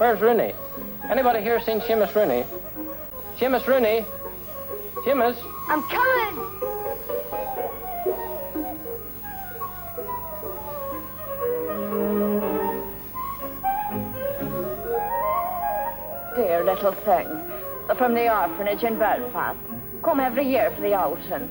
Where's Rooney? Anybody here seen Shamus Rooney? Shamus Rooney? Shamus? I'm coming! Dear little thing. From the orphanage in Belfast. Come every year for the outing.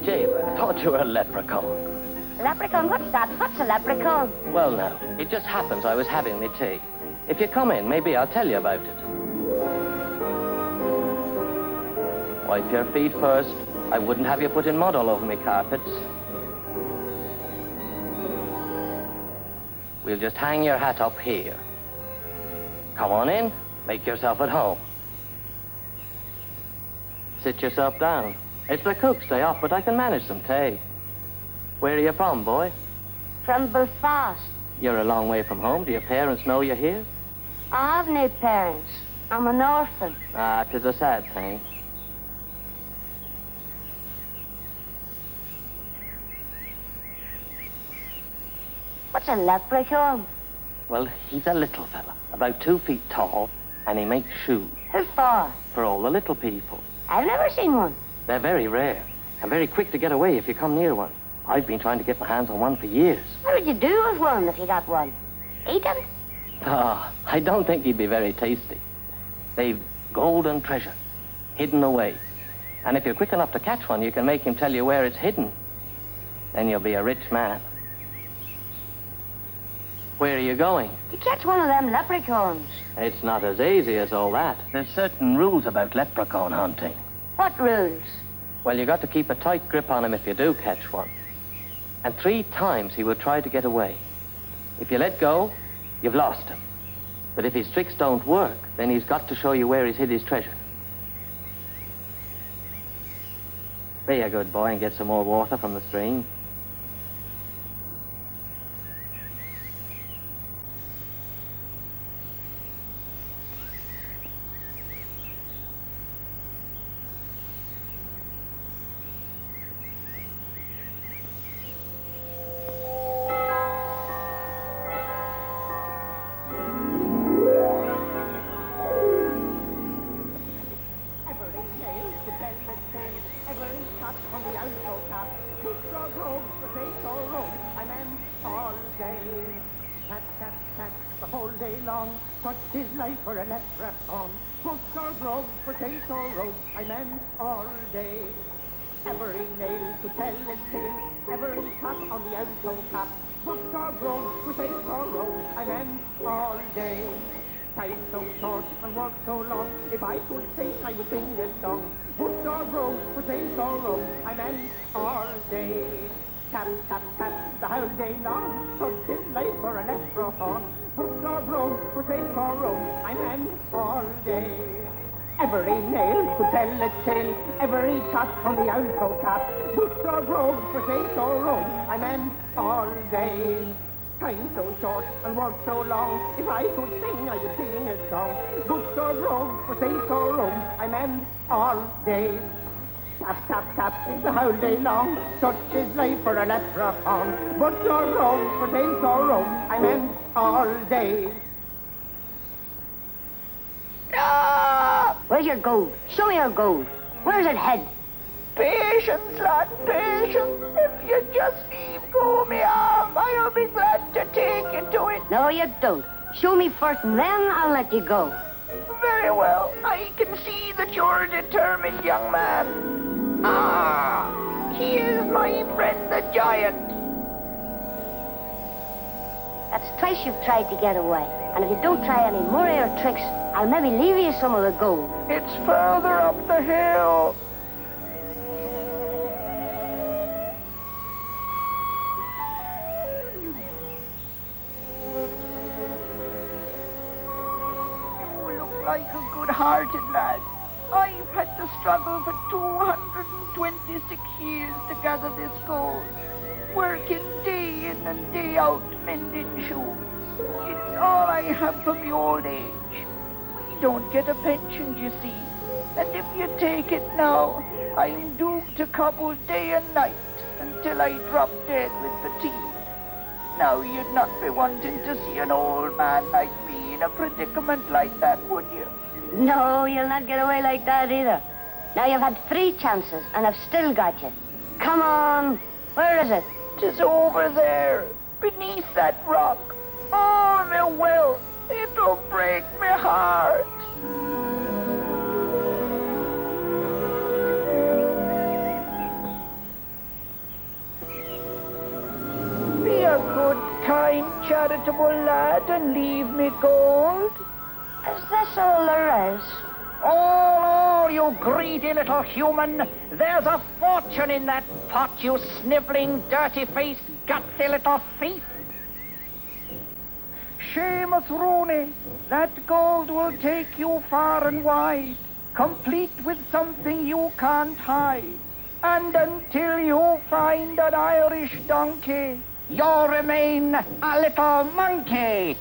I thought you were a leprechaun. Leprechaun? What's that? What's a leprechaun? Well, now, it just happens I was having my tea. If you come in, maybe I'll tell you about it. Wipe your feet first. I wouldn't have you putting mud all over me carpets. We'll just hang your hat up here. Come on in. Make yourself at home. Sit yourself down. It's the cook's day off, but I can manage some tea. Where are you from, boy? From Belfast. You're a long way from home. Do your parents know you're here? I have no parents. I'm an orphan. Ah, 'tis a sad thing. What's a leprechaun? Well, he's a little fella, about 2 feet tall, and he makes shoes. Who for? For all the little people. I've never seen one. They're very rare, and very quick to get away if you come near one. I've been trying to get my hands on one for years. What would you do with one if you got one? Eat him? Ah, I don't think he'd be very tasty. They've golden treasure, hidden away. And if you're quick enough to catch one, you can make him tell you where it's hidden. Then you'll be a rich man. Where are you going? To catch one of them leprechauns. It's not as easy as all that. There's certain rules about leprechaun hunting. What rules? Well, you got to keep a tight grip on him if you do catch one. And 3 times he will try to get away. If you let go, you've lost him. But if his tricks don't work, then he's got to show you where he's hid his treasure. Be a good boy and get some more water from the stream. For a leprechaun, bush or grove, potato road, I meant all day. Every nail to tell its tale, every tap on the alto cap, bush or grove, potato road, I meant all day. Time so short and work so long, if I could sing, I would sing this song. Bush or grove, potato road, I meant all day. Tap, tap, tap, the whole day long, such is life for a leprechaun. Bush or grove, potato road, I meant all day. Every nail could tell its tale, every tap on the alto cap. Bush or grove, potato road, I meant all day. Time so short and work so long, if I could sing, I would sing a song. Bush or grove, potato road, I meant all day. Tap, tap, tap, the whole day long, such is life for a leprechaun. Bush or grove, potato road, I meant all day. Where's your gold? Show me your gold. Where's it head? Patience, lad, patience. If you just leave go me arm, I'll be glad to take you to it. No, you don't. Show me first, and then I'll let you go. Very well. I can see that you're a determined young man. Ah, he is my friend the giant. That's twice you've tried to get away. And if you don't try any more air tricks, I'll maybe leave you some of the gold. It's further up the hill. You look like a good-hearted lad. I've had to struggle for 226 years to gather this gold, working day in and day out, mending shoes. It's all I have from the old age. We don't get a pension, you see. And if you take it now, I'm doomed to cobble day and night until I drop dead with fatigue. Now you'd not be wanting to see an old man like me in a predicament like that, would you? No, you'll not get away like that either. Now you've had 3 chances, and I've still got you. Come on. Where is it? 'Tis over there, beneath that rock. Oh, the wealth, it'll break my heart. Be a good, kind, charitable lad and leave me gold. Is this all there is? All, you greedy little human. There's a fortune in that pot, you sniveling, dirty-faced, gutsy little thief. Shamus Rooney, that gold will take you far and wide, complete with something you can't hide. And until you find an Irish donkey, you'll remain a little monkey.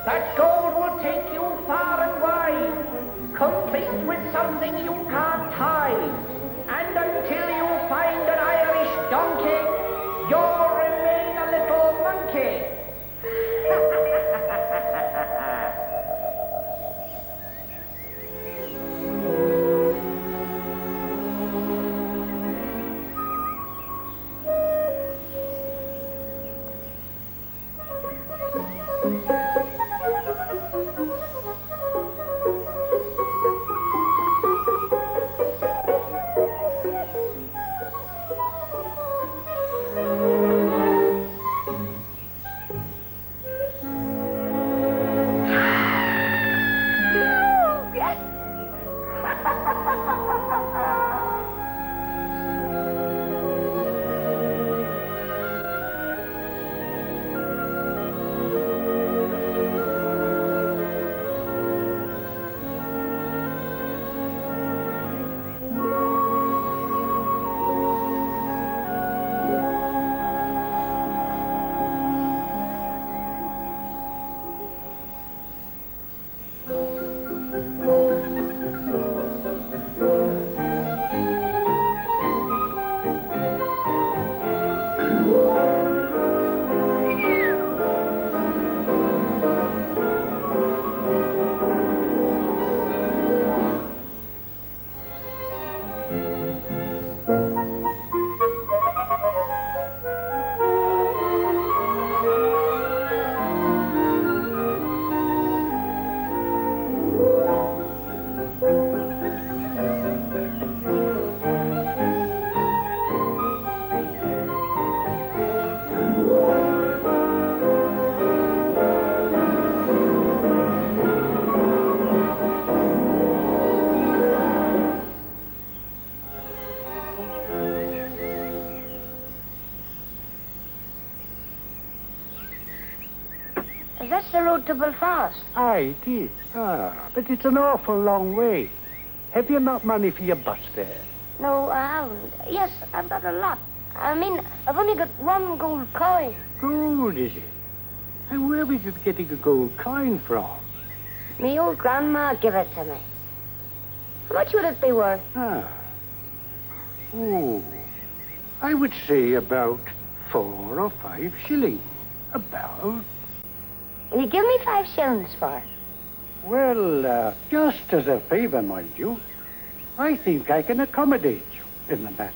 That gold will take you far and wide, complete with something you can't hide. And until you find an Irish donkey, you'll remain a little monkey. Is this the road to Belfast? Aye, it is. But it's an awful long way. Have you not money for your bus fare? No, I haven't. Yes, I've got a lot. I mean, I've only got 1 gold coin. Gold, is it? And where was you getting a gold coin from? Me old grandma give it to me. How much would it be worth? Ah. Oh, I would say about 4 or 5 shillings. About. Will you give me 5 shillings for it? Well, just as a favor, mind you, I think I can accommodate you in the matter.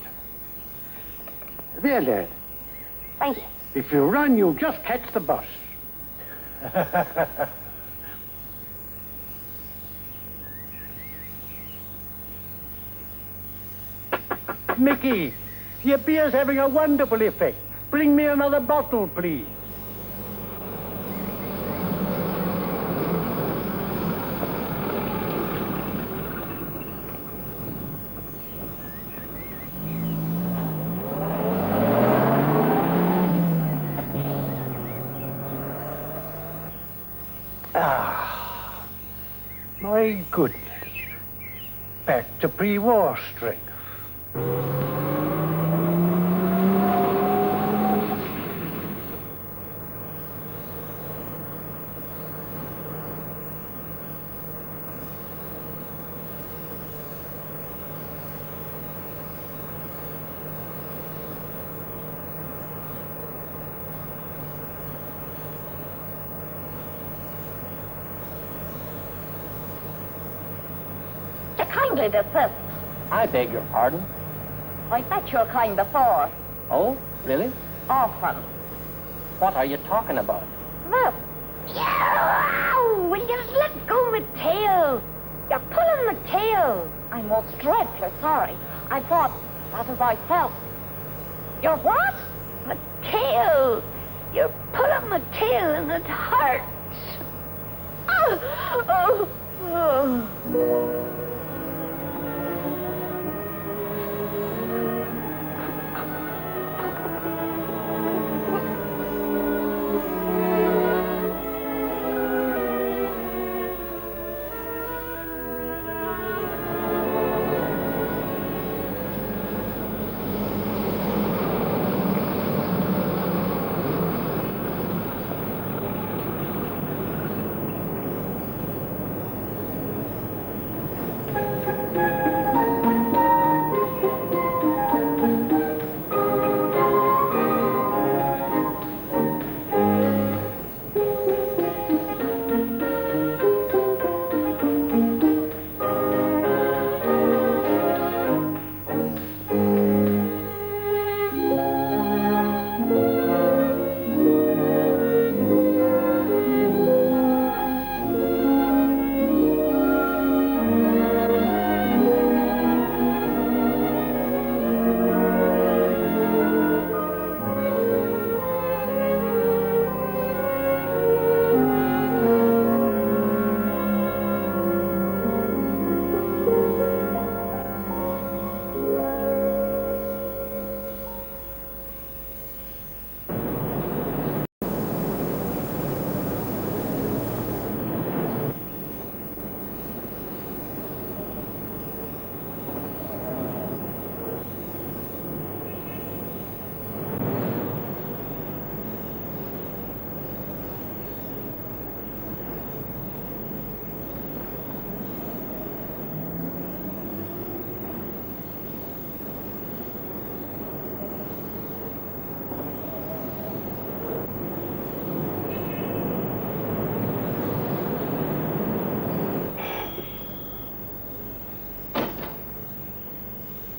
There, lad. Thank you. If you run, you'll just catch the bus. Mickey, your beer's having a wonderful effect. Bring me another bottle, please. Ah, my goodness. Back to pre-war strength. Kindly desist. I beg your pardon? I bet you're kind before. Oh, really? Often. What are you talking about? This. Will you let go my tail? You're pulling my tail. I'm most dreadfully sorry. I thought that as I felt. You're what? My tail. You're pulling my tail and it hurts. Oh, oh, oh.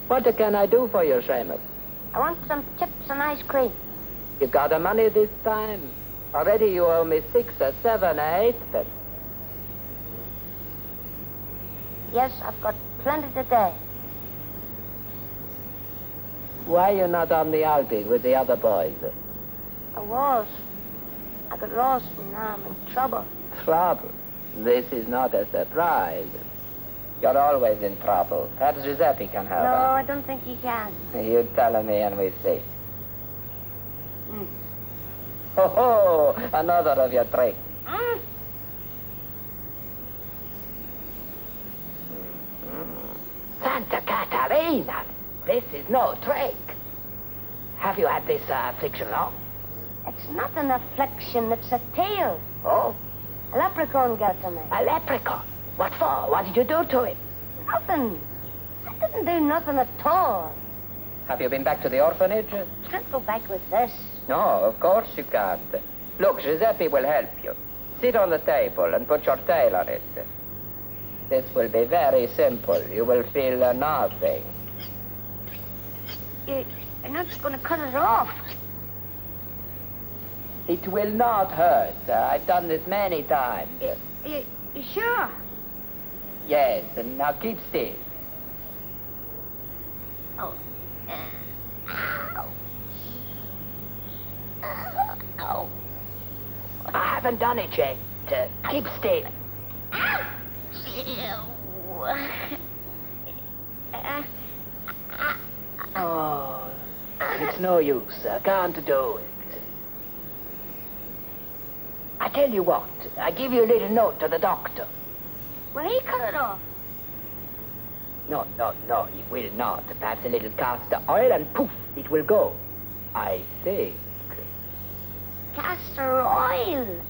What can I do for you, Shamus? I want some chips and ice cream. You got the money this time? Already you owe me 6 or 7 or 8 pence. Yes, I've got plenty today. Why you not on the outing with the other boys? I was. I got lost and now I'm in trouble. Trouble? This is not a surprise. You're always in trouble. Perhaps Giuseppe can help. No, us. I don't think he can. You tell me and we see. Ho ho! Another of your tricks. Santa Catarina! This is no trick. Have you had this affliction long? It's not an affliction, it's a tale. Oh? A leprechaun got to me. A leprechaun? What for? What did you do to him? Nothing. I didn't do nothing at all. Have you been back to the orphanage? Can't go back with this. No, of course you can't. Look, Giuseppe will help you. Sit on the table and put your tail on it. This will be very simple. You will feel nothing. You're not going to cut it off. It will not hurt. I've done this many times. You sure? Yes, and now keep still. Oh. Ow. Oh. I haven't done it yet. Keep still. Oh, it's no use. I can't do it. I tell you what, I give you a little note to the doctor. Will he cut it off? No, he will not. Perhaps a little castor oil and poof, it will go. I think. Castor oil.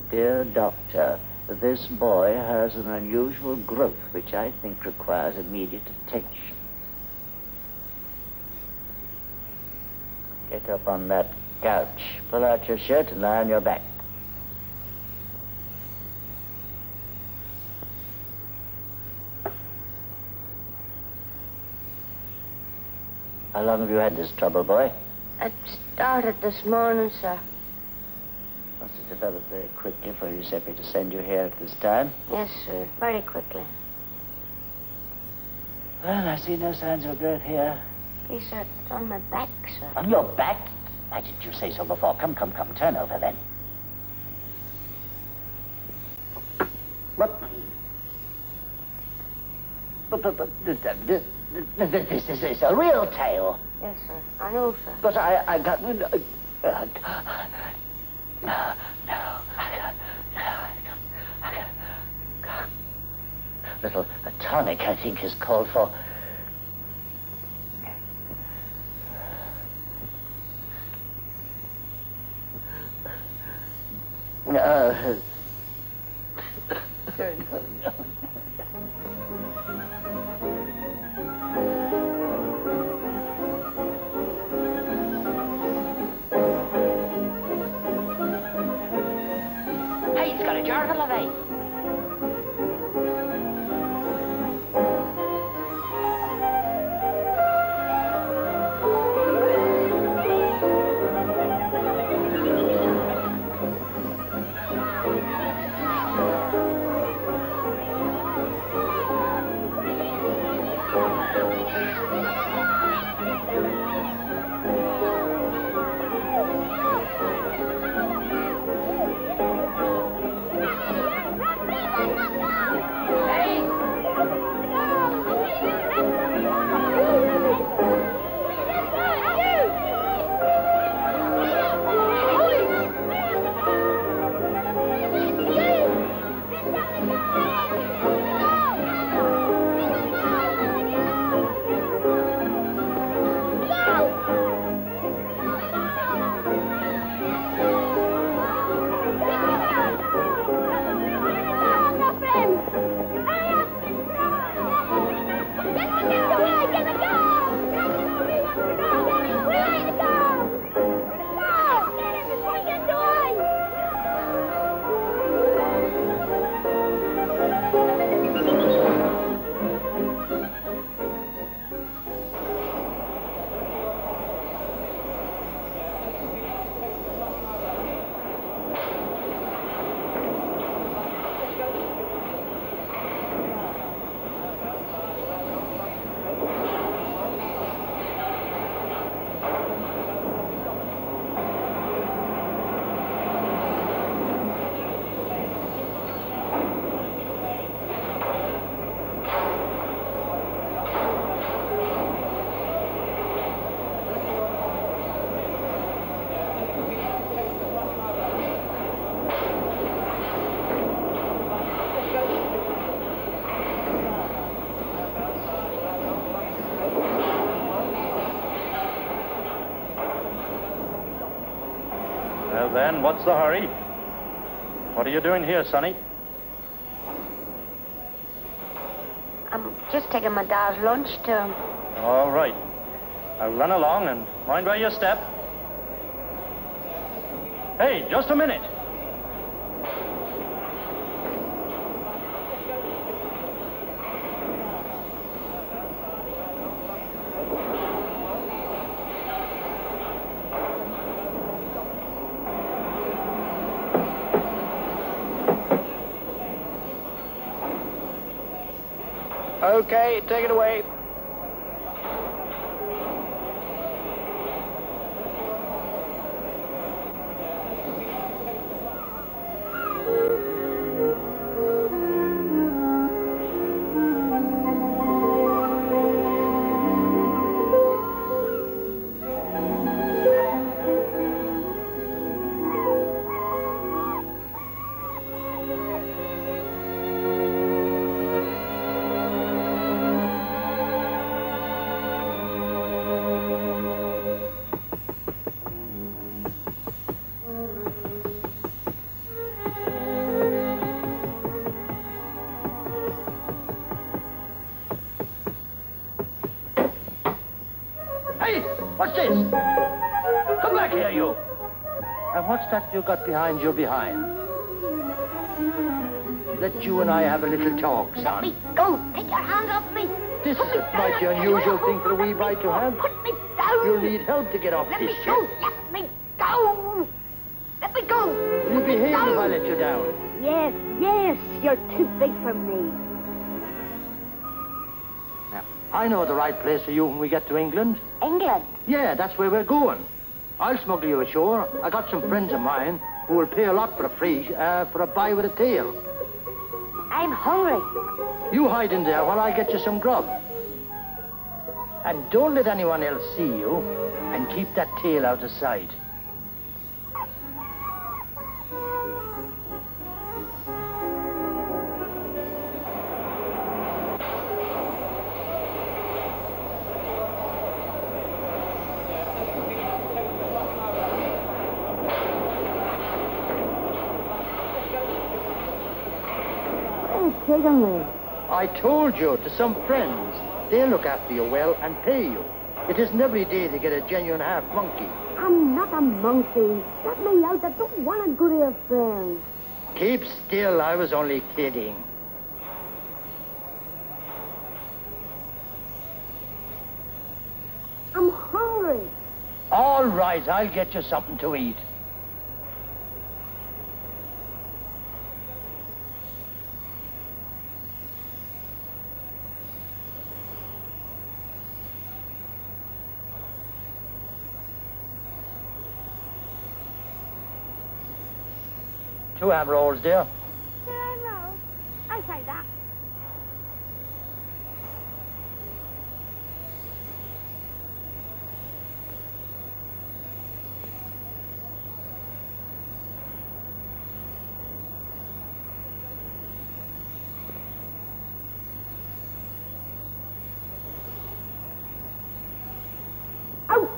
Dear doctor, this boy has an unusual growth which I think requires immediate attention. Get up on that couch, pull out your shirt and lie on your back. How long have you had this trouble, boy? It started this morning, sir. Must have developed very quickly for Giuseppe to send you here at this time. Yes, sir. Very quickly. Well, I see no signs of growth here. Please, sir, it's on my back, sir. On your back? Why didn't you say so before? Come, turn over then. What? This is a real tale. Yes, sir. I know, sir. But I got... No. Little a tonic, I think, is called for. Hey, he's got a jar full of ice. Well then, what's the hurry? What are you doing here, Sonny? I'm just taking my dad's lunch to him. All right. I'll run along and mind where you step. Hey, just a minute. Okay, take it away. What's this? Come back here, you. And what's that you got behind your behind? Let you and I have a little talk, son. Let me go. Take your hands off me. This is a mighty unusual thing for a wee boy to have. Put me down. You'll need help to get off Let this me ship. go. Let me go. Let me go. Will you behave if I let you down? Yes, you're too big for me. Now, I know the right place for you when we get to England. England? Yeah, that's where we're going. I'll smuggle you ashore. I got some friends of mine who will pay a lot for a buy with a tail. I'm hungry. You hide in there while I get you some grub. And don't let anyone else see you, and keep that tail out of sight. Taking me. I told you, to some friends. They'll look after you well and pay you. It isn't every day to get a genuine half-monkey. I'm not a monkey. Let me out. I don't want to go to your friends. Keep still. I was only kidding. I'm hungry. All right, I'll get you something to eat. Two ham rolls, dear. No. I'll try that. Out!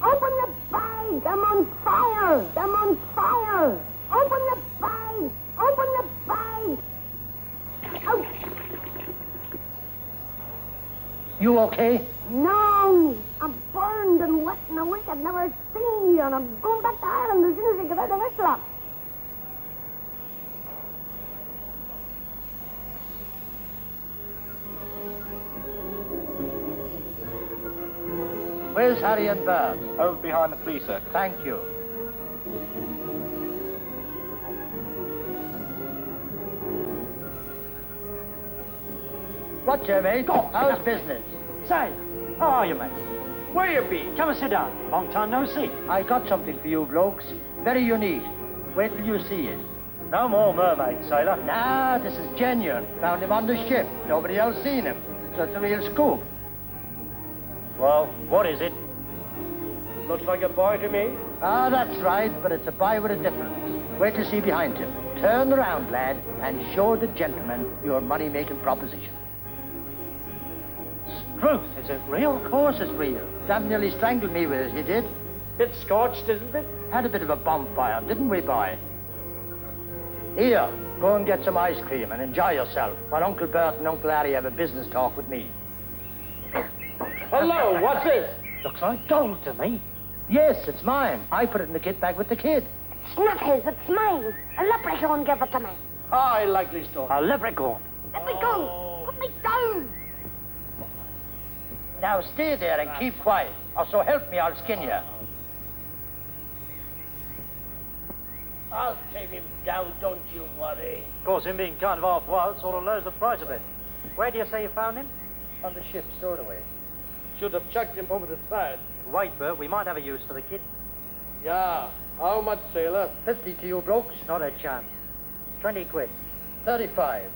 Open the bag! I'm on fire! I'm on fire! Open the bag! Open the bag! Out! You okay? No! I'm burned and wet and awake. I've never seen you, and I'm going back to Ireland as soon as I get out of this lot. Where's Harry and Bert? Over behind the flea circus. Thank you. What, mate? How's business? Say, how are you, mate? Where you been? Come and sit down. Long time no see. I got something for you blokes. Very unique. Wait till you see it. No more mermaids, sailor. Nah, this is genuine. Found him on the ship. Nobody else seen him. So it's a real scoop. Well, what is it? Looks like a boy to me. Ah, that's right, but it's a buy with a difference. Wait to see behind him. Turn around, lad, and show the gentleman your money-making proposition. Truth, is it real? Of course it's real. Damn nearly strangled me with it, he did. Bit scorched, isn't it? Had a bit of a bonfire, didn't we, boy? Here, go and get some ice cream and enjoy yourself while Uncle Bert and Uncle Harry have a business talk with me. Hello, what's this? Looks like gold to me. Yes, it's mine. I put it in the kit bag with the kid. It's not his, it's mine. A leprechaun gave it to me. I like this story. A leprechaun. Let me go. Put me down. Now stay there and keep quiet, or so help me, I'll skin you. I'll take him down, don't you worry. Of course, him being kind of off-wild sort of lowers the price a bit. Where do you say you found him? On the ship, stowed away. Should have chucked him over the side. Wait, Bert, we might have a use for the kid. Yeah. How much, sailor? 50 to you, blokes. Not a chance. 20 quid. 35.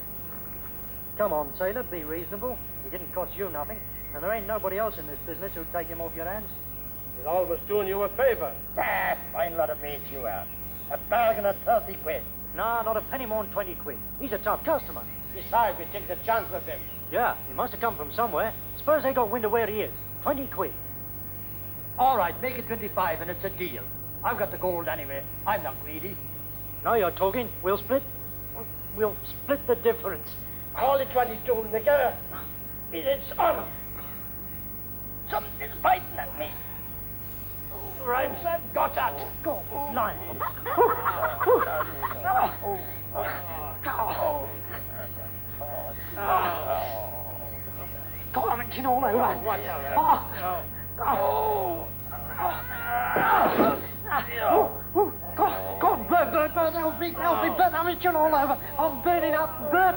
Come on, sailor, be reasonable. He didn't cost you nothing, and there ain't nobody else in this business who'd take him off your hands. He's always doing you a favor. Fine lot of mates you are. A bargain of 30 quid. Nah, not a penny more than 20 quid. He's a tough customer. Besides, we take the chance with him. Yeah, he must have come from somewhere. Suppose they got wind of where he is. 20 quid. All right, make it 25 and it's a deal. I've got the gold anyway. I'm not greedy. Now you're talking. We'll split. We'll split the difference. Call it 22, nigger. It's honor. Something's biting at me. Rhymes I've got at. Go, line. Go on, you know, God, Bert, help me, Bert, I'm itching all over. I'm burning up, Bert.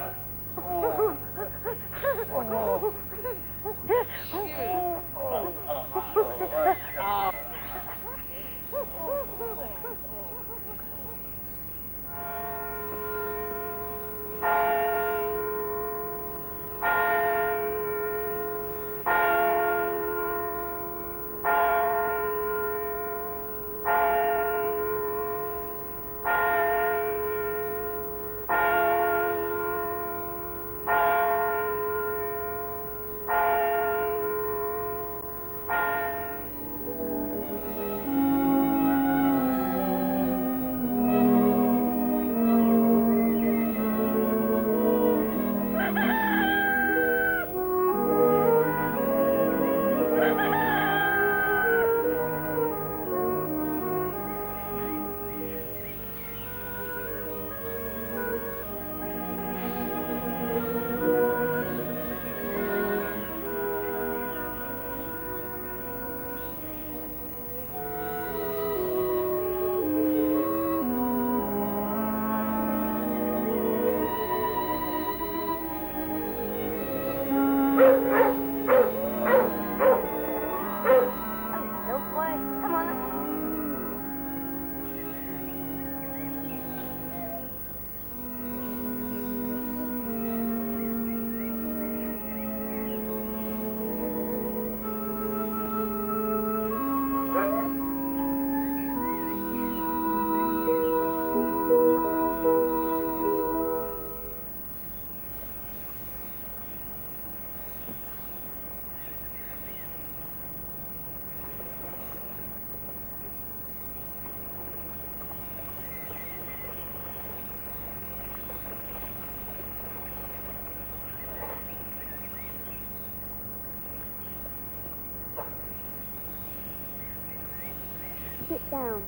Sit down.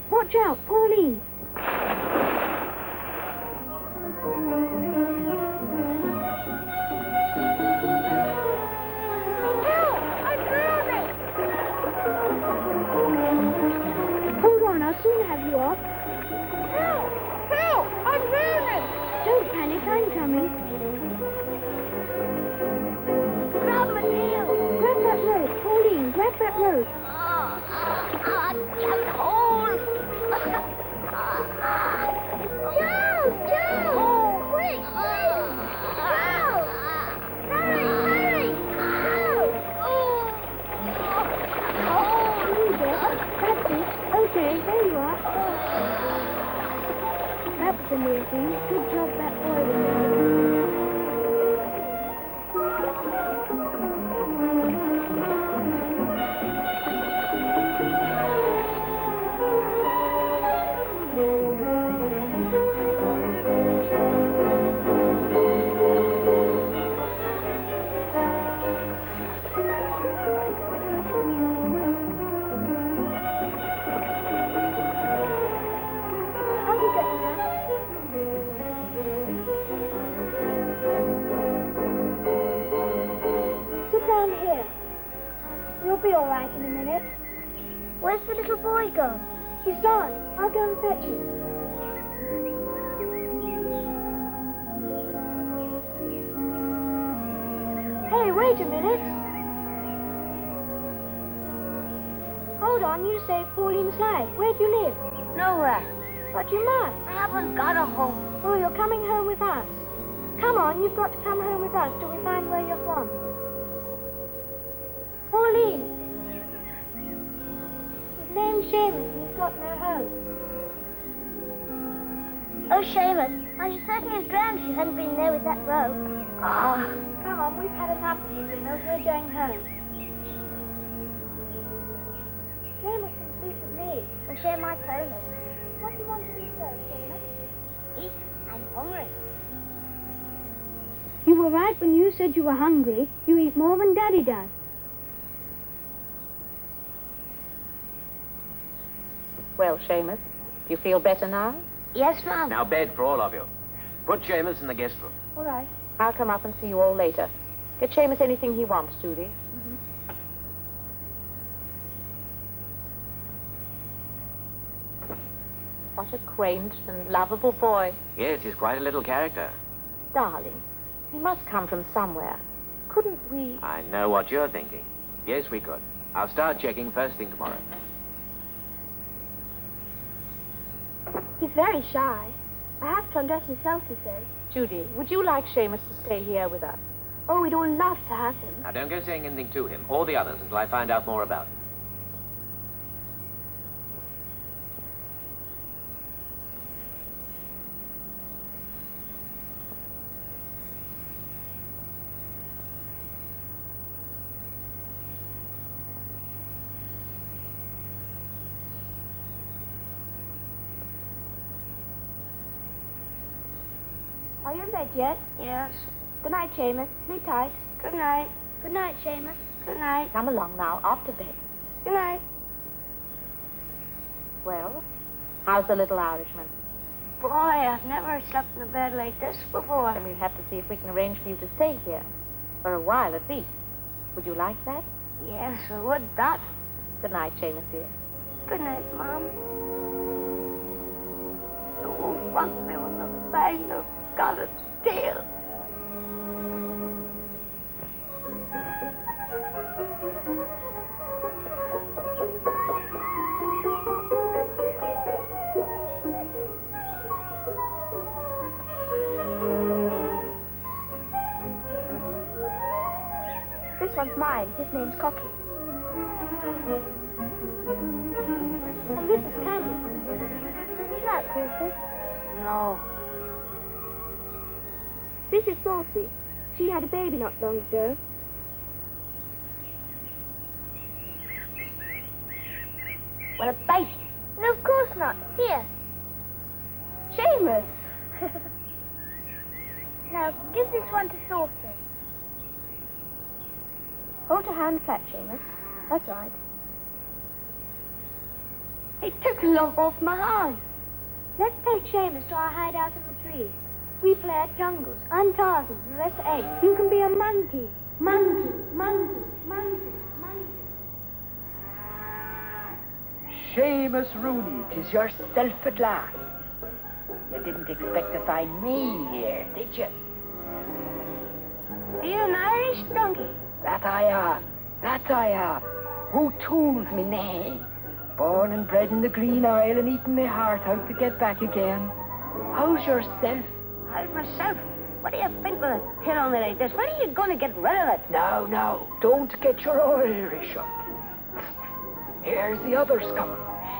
Watch out, Pauline. Help! I'm drowning! Hold on, I'll soon have you up. Help! Help! I'm drowning! Don't panic, I'm coming. Grab my tail! Grab that rope, Pauline, grab that rope. Joe! Joe! Quick! Joe! Hurry! Hurry! Joe! That's it. Okay, there you are. That's the near thing. Good job that boy was there. You'll be all right in a minute. Where's the little boy gone? He's gone. I'll go and fetch him. Hey, wait a minute. Hold on, you saved Pauline's life. Where do you live? Nowhere. But you must. I haven't got a home. Oh, you're coming home with us. Come on, you've got to come home with us till we find where you're from. Pauline. His name's Shamus and he's got no home. Oh, Shamus, I should certainly have drowned if you hadn't been there with that rope. Ah. Come on, we've had enough of you, Reno. We're going home. Shamus can sleep with me And share my pony. What do you want to eat first, Shamus? Eat? I'm hungry. You were right when you said you were hungry. You eat more than Daddy does. Well, Shamus, do you feel better now? Yes, Mum. Now, bed for all of you. Put Shamus in the guest room. All right. I'll come up and see you all later. Get Shamus anything he wants, Judy. What a quaint and lovable boy. Yes, he's quite a little character. Darling, he must come from somewhere. Couldn't we... I know what you're thinking. Yes, we could. I'll start checking first thing tomorrow. He's very shy. I have to undress myself, he says. Judy, would you like Shamus to stay here with us? Oh, we'd all love to have him. Now, don't go saying anything to him or the others until I find out more about him. Are you in bed yet? Yes. Good night, Shamus. Sleep tight. Good night. Good night, Shamus. Good night. Come along now, off to bed. Good night. Well, how's the little Irishman? Boy, I've never slept in a bed like this before. Then we'll have to see if we can arrange for you to stay here. For a while, at least. Would you like that? Yes, I would that. Good night, Shamus, dear. Good night, Mom. You won't want me when the bang of got its tail. This one's mine. His name's Cocky. And this is Candy. Is that Coulter? No. This is Saucy. She had a baby not long ago. Well, a bite. No, of course not. Here. Shamus. Now, give this one to Saucy. Hold your hand flat, Shamus. That's right. He took a lump off my hand. Let's take Shamus to our hideout in the trees. We play at jungles. I'm Tarzan, the rest are apes. You can be a monkey. Monkey, monkey, monkey, monkey. Shamus Rooney, 'tis yourself at last. You didn't expect to find me here, did you? Are you an Irish donkey? That I am. That I am. Who tools me name? Born and bred in the Green Isle and eating my heart out to get back again. How's yourself? How's myself? What do you think with a tin on me like this? When are you going to get rid of it? No, no, don't get your Irish up. Here's the others coming.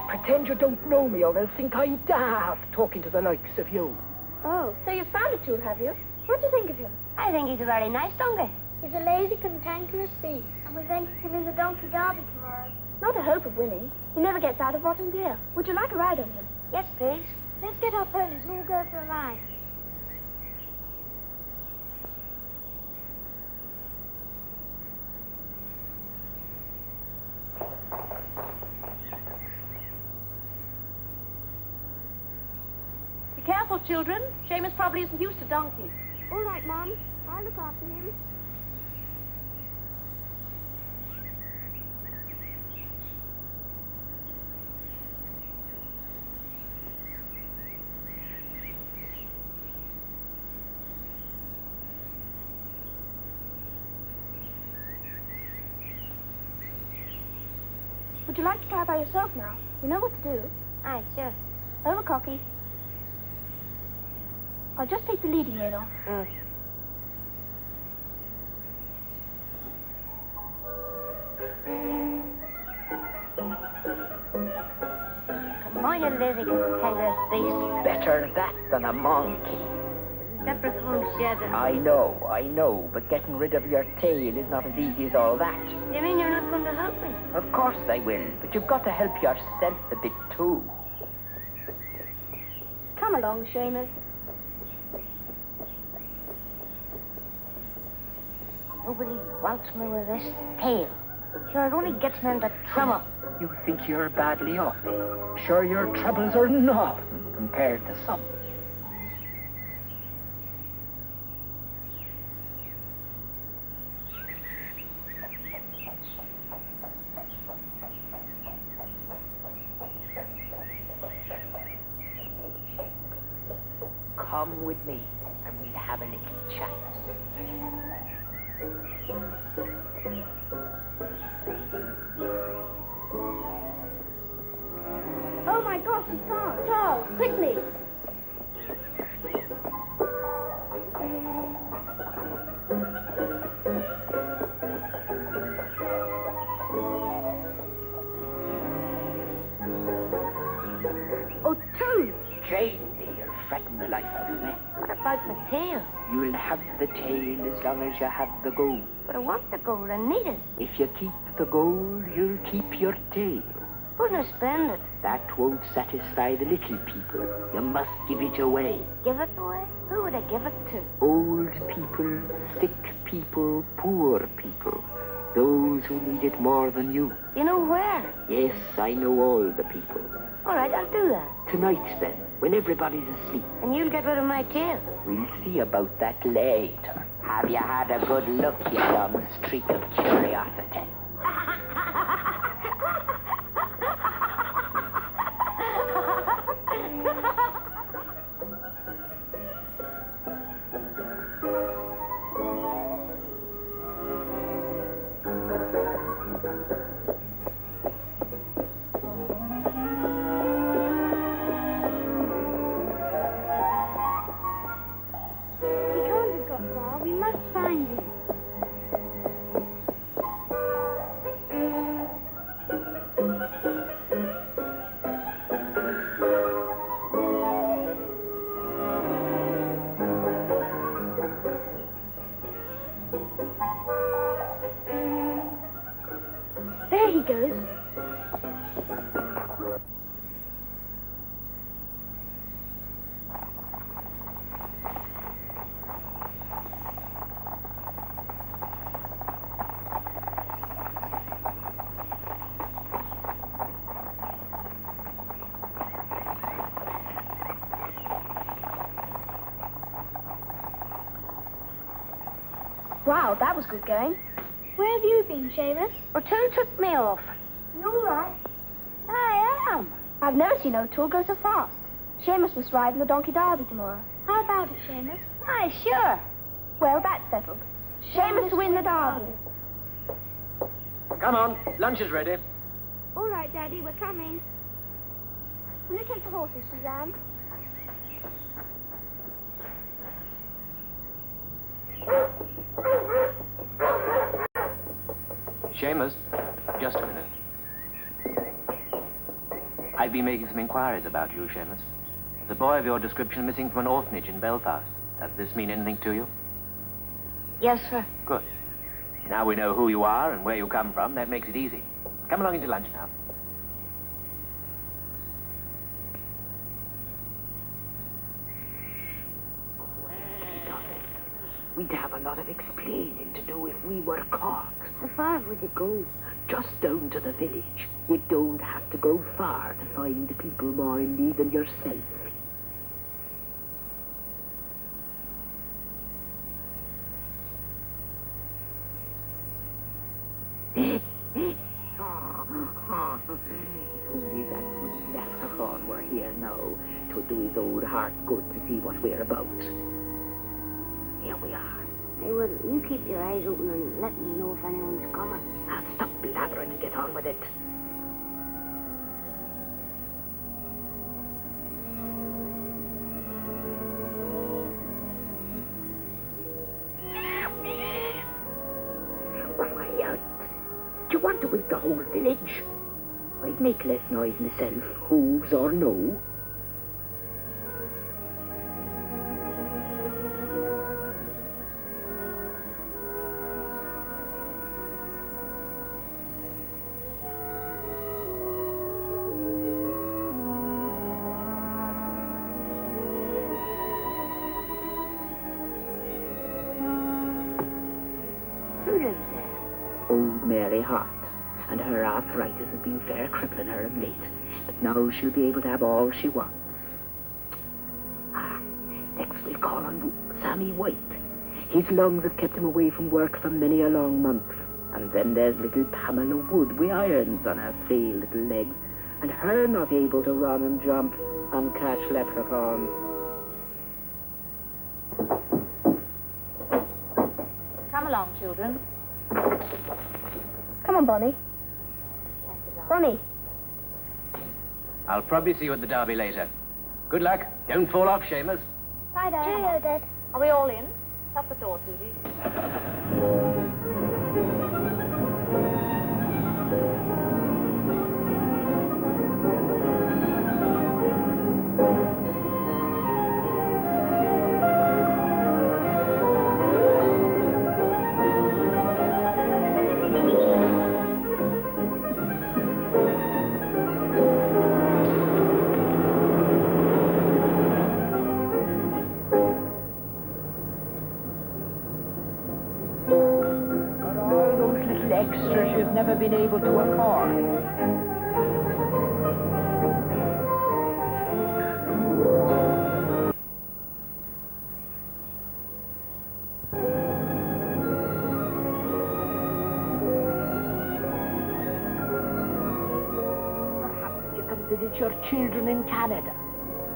Pretend you don't know me or they'll think I'm daft talking to the likes of you. Oh, so you found a tool, have you? What do you think of him? I think he's a very nice donkey. He's a lazy, cantankerous beast, and we're going to him in the donkey derby tomorrow. Not a hope of winning. He never gets out of bottom gear. Would you like a ride on him? Yes, please. Let's get our ponies and all go for a ride. Be careful, children. Shamus probably isn't used to donkeys. All right, Mom. I'll look after him. Would you like to try by yourself now? You know what to do. Aye, sure. Over, Cocky. I'll just take the leading rein off. Come on, you lazy kangaroo beast. Better that than a monkey. Leprechaun shed. I know, but getting rid of your tail is not as easy as all that. You mean you're not going to help me? Of course I will, but you've got to help yourself a bit too. Come along, Shamus. Nobody wants me with this tail. Sure, it only gets me into trouble. You think you're badly off, eh? Sure, your troubles are nothing compared to some. Come with me, and we'll have a little chat. Oh my gosh, it's Charles. Charles, quickly. Oh, Toad! Jane, you're frightening the life out of me. What about my tail? You'll have the tail as long as you have the gold. But I want the gold. I need it. If you keep the gold, you'll keep your tail. Wouldn't I spend it? That won't satisfy the little people. You must give it away. Give it away? Who would I give it to? Old people, sick people, poor people. Those who need it more than you. You know where? Yes, I know all the people. All right, I'll do that. Tonight, then, when everybody's asleep. And you'll get rid of my tail. We'll see about that later. Have you had a good look, you young streak of curiosity? There he goes. Wow, that was good going. Where have you been, Shamus? O'Toole took me off. You all right? I am. I've never seen O'Toole go so fast. Shamus was riding the donkey derby tomorrow. How about it, Shamus? Aye, sure. Well, that's settled. Shamus to win the derby. Come on, lunch is ready. All right, Daddy, we're coming. Will you take the horses, Suzanne? Shamus, just a minute. I've been making some inquiries about you, Shamus. There's a boy of your description missing from an orphanage in Belfast. Does this mean anything to you? Yes, sir. Good. Now we know who you are and where you come from. That makes it easy. Come along into lunch now. We'd have a lot of explaining to do if we were caught. How far would you go? Just down to the village. You don't have to go far to find people more in need than yourself. If only that Leprechaun were here now, 'twould do his old heart good to see what we're about. Here we are. Hey, well, you keep your eyes open and let me know if anyone's coming. Now stop blabbering and get on with it. want to wake the whole village. I'd make less noise myself, hooves or no. Old Mary Hart, and her arthritis has been fair crippling her of late, but now she'll be able to have all she wants. Next we'll call on Sammy White. His lungs have kept him away from work for many a long month. And then there's little Pamela Wood with irons on her frail little legs, and her not able to run and jump and catch leprechauns. Come along, children. Come on, Bonnie. Bonnie. I'll probably see you at the derby later. Good luck. Don't fall off, Shamus. Bye, Dad. Cheerio, Dad. Are we all in? Shut the door, Susie. Extras you've never been able to afford. Perhaps you can visit your children in Canada.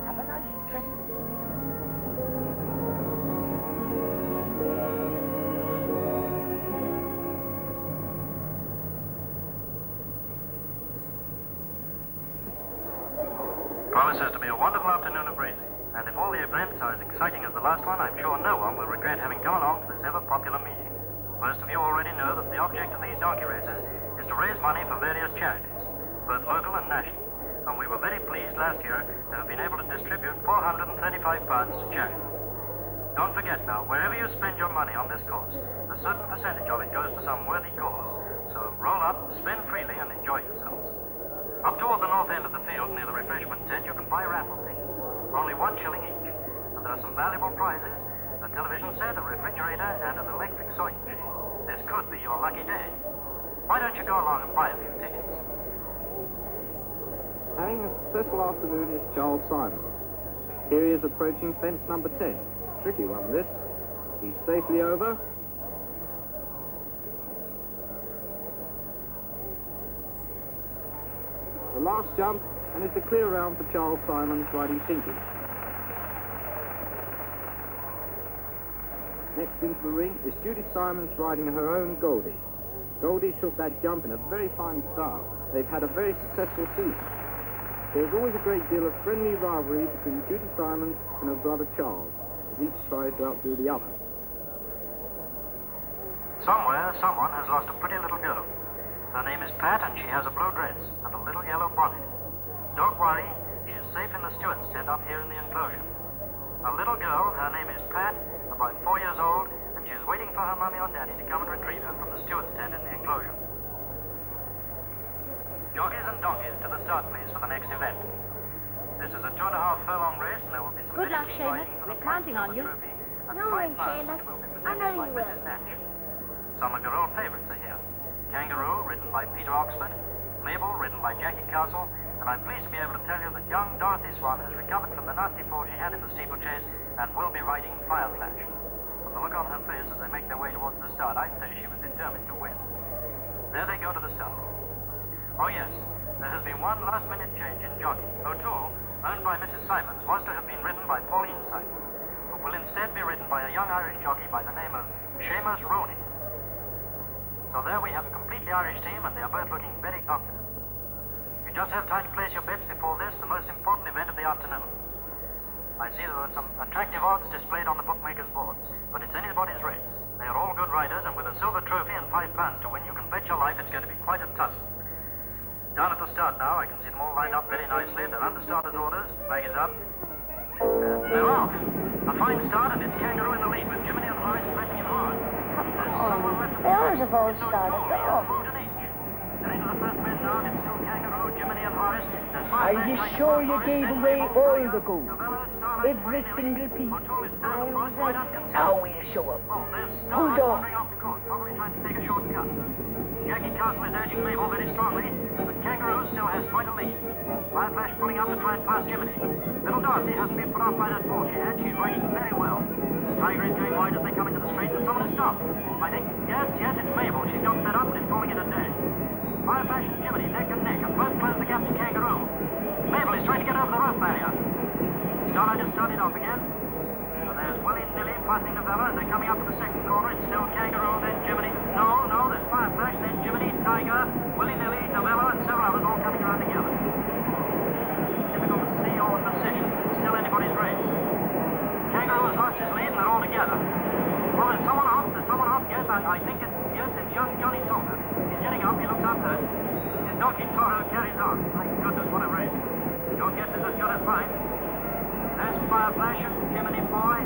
Have a nice trip. Promises to be a wonderful afternoon of racing, and if all the events are as exciting as the last one, I'm sure no one will regret having come along to this ever-popular meeting. Most of you already know that the object of these donkey races is to raise money for various charities, both local and national, and we were very pleased last year to have been able to distribute £435 to charity. Don't forget now, wherever you spend your money on this course, a certain percentage of it goes to some worthy cause, so roll up, spend freely, and enjoy yourselves. Up toward the north end of the field, near the refreshment tent, you can buy raffle tickets for only £1 each. And there are some valuable prizes, a television set, a refrigerator, and an electric sewing machine. This could be your lucky day. Why don't you go along and buy a few tickets? Having a successful afternoon is Charles Simon. Here he is approaching fence number 10. Tricky one, this. He's safely over. The last jump, and it's a clear round for Charles Simons riding Tinky. Next into the ring is Judy Simons riding her own Goldie. Goldie took that jump in a very fine style. They've had a very successful season. There's always a great deal of friendly rivalry between Judy Simons and her brother Charles, as each tries to outdo the other. Somewhere, someone has lost a pretty little girl. Her name is Pat, and she has a blue dress and a little yellow bonnet. Don't worry, she is safe in the steward's tent up here in the enclosure. A little girl, her name is Pat, about 4 years old, and she is waiting for her mummy or daddy to come and retrieve her from the steward's tent in the enclosure. Jockeys and donkeys to the start, please, for the next event. This is a 2.5 furlong race, and there will be some Good luck, Shamus. We're counting on you. No worries, Shamus. I know you will. Some of your old favorites are here. Kangaroo, ridden by Peter Oxford, Mabel, ridden by Jackie Castle, and I'm pleased to be able to tell you that young Dorothy Swan has recovered from the nasty fall she had in the steeplechase and will be riding Fireflash. From the look on her face as they make their way towards the start, I'd say she was determined to win. There they go to the start. Oh yes, there has been one last-minute change in jockey. O'Toole, owned by Mrs. Simons, was to have been ridden by Pauline Simons, but will instead be ridden by a young Irish jockey by the name of Shamus Rooney. So there we have a completely Irish team, and they are both looking very confident. You just have time to place your bets before this, the most important event of the afternoon. I see there are some attractive odds displayed on the bookmakers' boards, but it's anybody's race. They are all good riders, and with a silver trophy and £5 to win, you can bet your life it's going to be quite a tussle. Down at the start now, I can see them all lined up very nicely. They're under starter's orders. Flag is up. And they're off. A fine start, and it's Kangaroo in the lead, with Jiminy and Horace pressing him hard. The others have all started. They're off. They're into the first bend now. It's still Kangaroo, Jiminy and Horace. Are you sure you gave away all the gold? Every single piece? Now we'll show up. Hold on. Probably trying to take a shortcut. Jackie Castle is urging Mabel very strongly, but Kangaroo still has quite a lead. Fireflash pulling up to try and pass Jiminy. Little Dorothy hasn't been put off by that ball she had. She's riding very well. Tiger is going wide as they come into the straight, and someone has stopped. I think, yes, it's Mabel. She's got fed up and is calling it a day. Fireflash and Jiminy neck and neck, and both close the gap to Kangaroo. Mabel is trying to get over the rope barrier. Starlight has started off again. So there's willy-nilly passing the Bella, and they're coming up to the second corner. It's still Kangaroo, then Jiminy. No, there's Fireflash, then Jiminy, Tiger, willy-nilly, Novello, and several others all coming around together. Difficult to see all the positions. It's still anybody's race. Kangaroo has lost his lead, and they're all together. Well, there's someone off. Yes, I think it's young Johnny Salter. He's getting up. He looks up there. His donkey Toro carries on. My goodness, what a race. Your guess is as good as mine. There's Fireflash and Jiminy Boy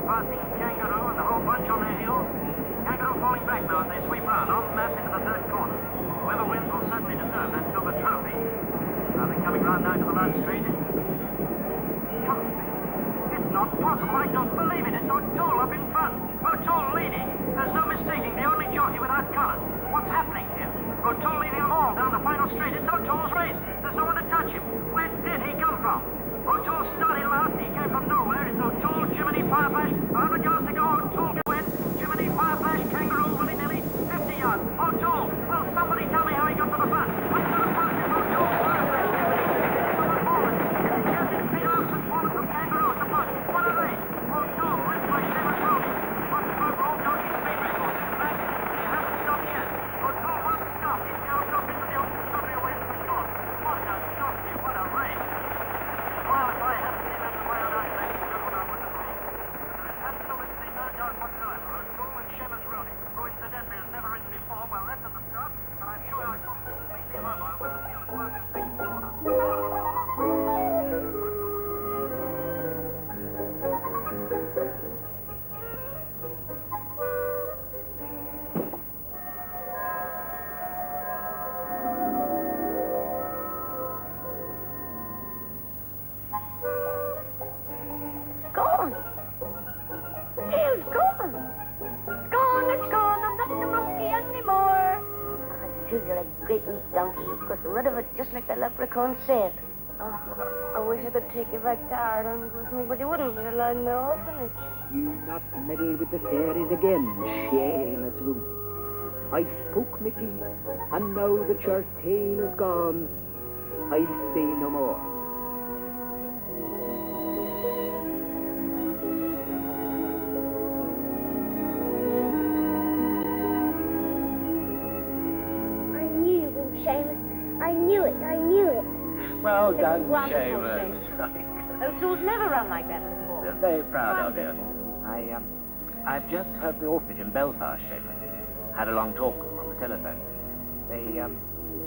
passing Kangaroo and the whole bunch on their heels. Kangaroo falling back now as they sweep round en masse into the third corner. Whoever wins will certainly deserve that silver trophy. Now they're coming round now to the last straight. It's not possible. I don't believe it. It's O'Toole up in front. O'Toole leading. There's no mistaking the only jockey without colours. What's happening here? O'Toole leading them all down the final straight. It's O'Toole's race. There's no one to touch him. Where did he come from? O'Toole started last. He came from nowhere. It's O'Toole, Jiminy, Fireflash. 100 yards to go. O'Toole can win. Jiminy, Fireflash, Kangaroo, willy-nilly. 50 yards. O'Toole. Well, somebody tell me how he got to the front. What's to the front? It's O'Toole. Fireflash. Someone forward. Yes, it's Peter Olsen forward from Kangaroo at the front. What a race. O'Toole wins by 7 rows. What's the overall donkey speed record? In fact, he hasn't stopped yet. O'Toole won't stop. He's now dropped into the open country away from the course. What a donkey. What a race. Well, if I hadn't seen them the way I'd act, that's just what I would have been. There is absolutely no doubt whatsoever. O'Toole and Shamus Rooney, who incidentally has never ridden before, well left at the start, and I'm sure I saw him completely immobile when the field closed in second corner. Gone. The tail's gone. It's gone. I'm not the monkey anymore. I tell you're a great little donkey. You've got rid of it just like the leprechaun said. Oh, I wish I could take you back to Ireland with me, but you wouldn't be allowed in the orphanage. You not meddle with the fairies again, Shamus Rooney. I spoke my piece, and now that your tail is gone, I'll say no more. I knew you would, Shamus. I knew it. Well done, Wonderful, Shamus. O'Toole's never run like that before. We're very proud of you. I've just heard the orphanage in Belfast, Shamus. Had a long talk with them on the telephone.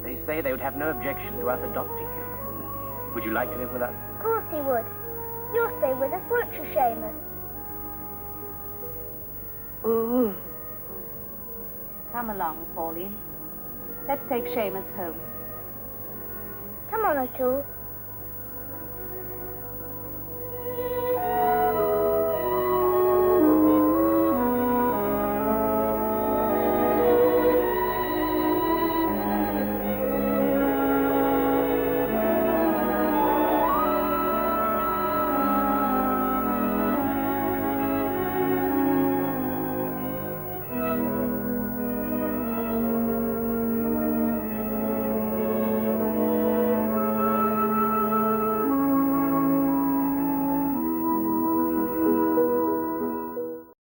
They say they would have no objection to us adopting you. Would you like to live with us? Of course he would. You'll stay with us, won't you, Shamus? Mm-hmm. Come along, Pauline. Let's take Shamus home. Come on, O'Toole.